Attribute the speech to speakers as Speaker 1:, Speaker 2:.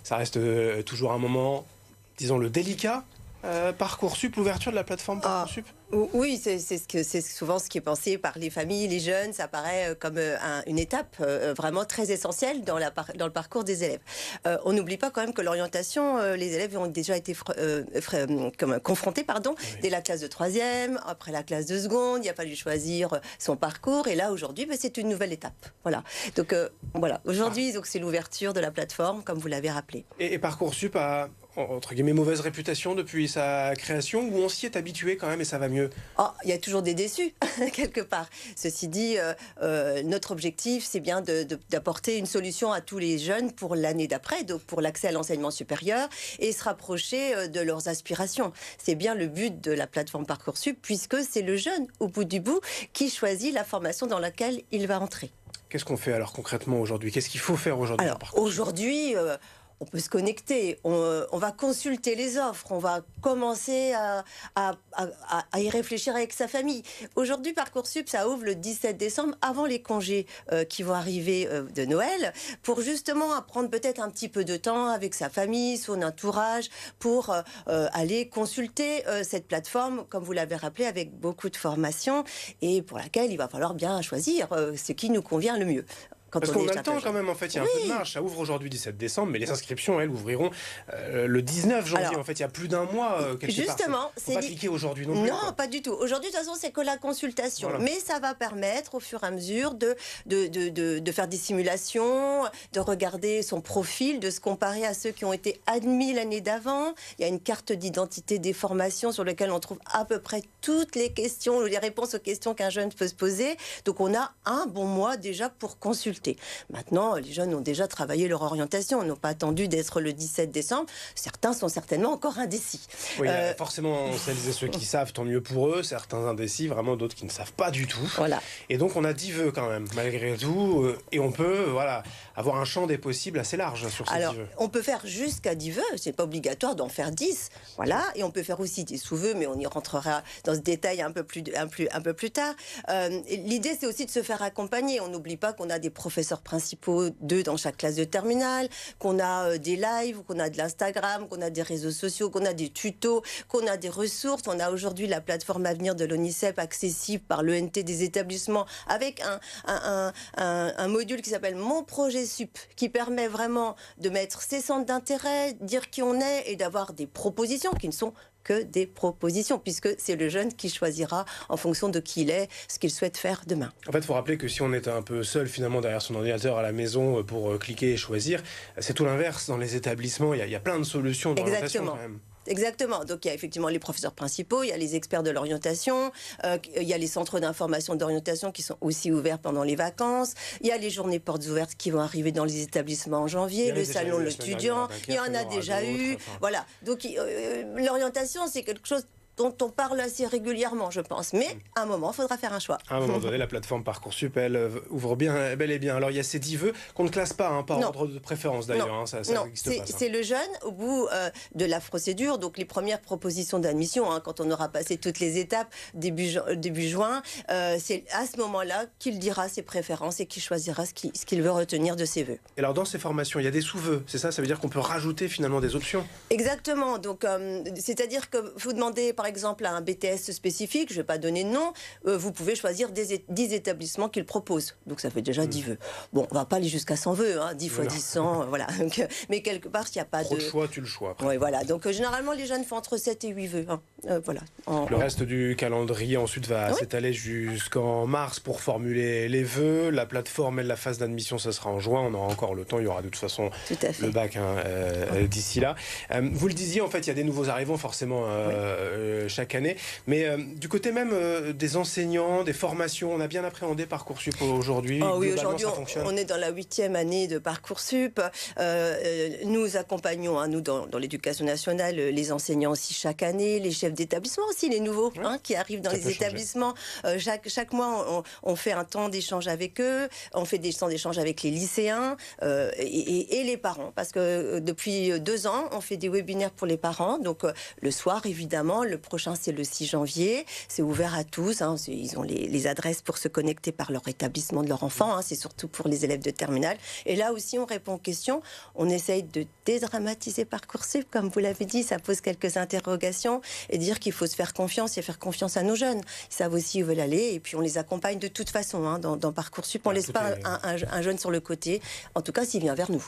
Speaker 1: Ça reste toujours un moment, disons-le, délicat. Parcoursup, l'ouverture de la plateforme Parcoursup.
Speaker 2: Oui, c'est souvent ce qui est pensé par les familles, les jeunes. Ça paraît comme une étape vraiment très essentielle dans le parcours des élèves. On n'oublie pas quand même que l'orientation, les élèves ont déjà été confrontés dès la classe de 3e, après la classe de seconde. Il a fallu choisir son parcours. Et là, aujourd'hui, c'est une nouvelle étape. Voilà. Donc, aujourd'hui, c'est l'ouverture de la plateforme, comme vous l'avez rappelé.
Speaker 1: Et Parcoursup a, entre guillemets, mauvaise réputation depuis sa création, où on s'y est habitué quand même et ça va mieux?
Speaker 2: Il y a toujours des déçus, quelque part. Ceci dit, notre objectif, c'est bien d'apporter une solution à tous les jeunes pour l'année d'après, donc pour l'accès à l'enseignement supérieur, et se rapprocher de leurs aspirations. C'est bien le but de la plateforme Parcoursup, puisque c'est le jeune, au bout du bout, qui choisit la formation dans laquelle il va entrer.
Speaker 1: Qu'est-ce qu'on fait alors concrètement aujourd'hui? Qu'est-ce qu'il faut faire aujourd'hui?
Speaker 2: Alors, aujourd'hui, on peut se connecter, on va consulter les offres, on va commencer à y réfléchir avec sa famille. Aujourd'hui, Parcoursup, ça ouvre le 17 décembre, avant les congés qui vont arriver de Noël, pour justement prendre peut-être un petit peu de temps avec sa famille, son entourage, pour aller consulter cette plateforme, comme vous l'avez rappelé, avec beaucoup de formations, et pour laquelle il va falloir bien choisir ce qui nous convient le mieux.
Speaker 1: Parce qu'on a le temps quand même, en fait, il y a un peu de marge. Ça ouvre aujourd'hui 17 décembre, mais les inscriptions, elles, ouvriront le 19 janvier. Alors, en fait, il y a plus d'un mois, quelque
Speaker 2: justement,
Speaker 1: part. Faut pas cliquer aujourd'hui non plus.
Speaker 2: Non, pas du tout. Aujourd'hui, de toute façon, c'est que la consultation. Voilà. Mais ça va permettre, au fur et à mesure, de faire des simulations, de regarder son profil, de se comparer à ceux qui ont été admis l'année d'avant. Il y a une carte d'identité des formations sur laquelle on trouve à peu près toutes les questions, ou les réponses aux questions qu'un jeune peut se poser. Donc, on a un bon mois déjà pour consulter. Maintenant, les jeunes ont déjà travaillé leur orientation, n'ont pas attendu d'être le 17 décembre. Certains sont certainement encore indécis.
Speaker 1: Oui, forcément, celles et ceux qui savent, tant mieux pour eux. Certains indécis, vraiment d'autres qui ne savent pas du tout.
Speaker 2: Voilà.
Speaker 1: Et donc, on a 10 vœux quand même, malgré tout. Et on peut avoir un champ des possibles assez large sur ces 10 vœux.
Speaker 2: On peut faire jusqu'à 10 vœux. Ce n'est pas obligatoire d'en faire 10. Voilà. Et on peut faire aussi des sous-vœux, mais on y rentrera dans ce détail un peu plus tard. L'idée, c'est aussi de se faire accompagner. On n'oublie pas qu'on a des professeurs principaux, 2 dans chaque classe de terminale, qu'on a des lives, qu'on a de l'Instagram, qu'on a des réseaux sociaux, qu'on a des tutos, qu'on a des ressources. On a aujourd'hui la plateforme Avenir de l'ONICEP accessible par l'ENT des établissements avec un module qui s'appelle Mon Projet Sup, qui permet vraiment de mettre ses centres d'intérêt, dire qui on est et d'avoir des propositions qui ne sont que des propositions, puisque c'est le jeune qui choisira en fonction de qui il est, ce qu'il souhaite faire demain.
Speaker 1: En fait, il faut rappeler que si on est un peu seul finalement derrière son ordinateur à la maison pour cliquer et choisir, c'est tout l'inverse. Dans les établissements, il y a plein de solutions d'orientation quand même.
Speaker 2: Exactement. Donc il y a effectivement les professeurs principaux, il y a les experts de l'orientation, il y a les centres d'information d'orientation qui sont aussi ouverts pendant les vacances, il y a les journées portes ouvertes qui vont arriver dans les établissements en janvier, le salon de l'étudiant, il y en a déjà eu. Voilà. Donc l'orientation, c'est quelque chose dont on parle assez régulièrement, je pense. Mais à un moment, il faudra faire un choix.
Speaker 1: À un moment donné, la plateforme Parcoursup, elle ouvre bel et bien. Alors, il y a ces 10 vœux qu'on ne classe pas, par ordre de préférence d'ailleurs. Ça n'existe pas.
Speaker 2: C'est le jeune, au bout de la procédure, donc les premières propositions d'admission, quand on aura passé toutes les étapes, début juin, c'est à ce moment-là qu'il dira ses préférences et qu'il choisira ce qu'il veut retenir de ses vœux.
Speaker 1: Et alors, dans ces formations, il y a des sous-vœux, c'est ça? Ça veut dire qu'on peut rajouter finalement des options?
Speaker 2: Exactement. Donc, c'est-à-dire que vous demandez, par exemple, à un BTS spécifique, je ne vais pas donner de nom, vous pouvez choisir 10 établissements qu'il propose. Donc ça fait déjà 10 vœux. Bon, on ne va pas aller jusqu'à 100 vœux, 10 fois 10, 100, voilà. Donc, mais quelque part, il n'y a pas
Speaker 1: de choix, tu le choix. Après.
Speaker 2: Oui, voilà. Donc généralement, les jeunes font entre 7 et 8 vœux. Voilà.
Speaker 1: Le reste du calendrier ensuite va s'étaler jusqu'en mars pour formuler les vœux. La plateforme et la phase d'admission, ça sera en juin. On aura encore le temps. Il y aura de toute façon le bac d'ici là. Vous le disiez, en fait, il y a des nouveaux arrivants forcément chaque année. Mais du côté même des enseignants, des formations, on a bien appréhendé Parcoursup aujourd'hui.
Speaker 2: Oui, aujourd'hui, on est dans la 8e année de Parcoursup. Nous accompagnons, nous, dans l'éducation nationale, les enseignants aussi chaque année, les chefs d'établissement aussi, les nouveaux qui arrivent dans les établissements. Chaque mois, on fait un temps d'échange avec eux, on fait des temps d'échange avec les lycéens et les parents. Parce que depuis 2 ans, on fait des webinaires pour les parents. Donc, le soir, évidemment, le prochain, c'est le 6 janvier. C'est ouvert à tous. Ils ont les adresses pour se connecter par leur établissement de leur enfant. C'est surtout pour les élèves de terminale. Et là aussi, on répond aux questions. On essaye de dédramatiser Parcoursup. Comme vous l'avez dit, ça pose quelques interrogations. Et dire qu'il faut se faire confiance et faire confiance à nos jeunes. Ils savent aussi où ils veulent aller. Et puis, on les accompagne de toute façon dans Parcoursup. On ne laisse pas un jeune sur le côté. En tout cas, s'il vient vers nous.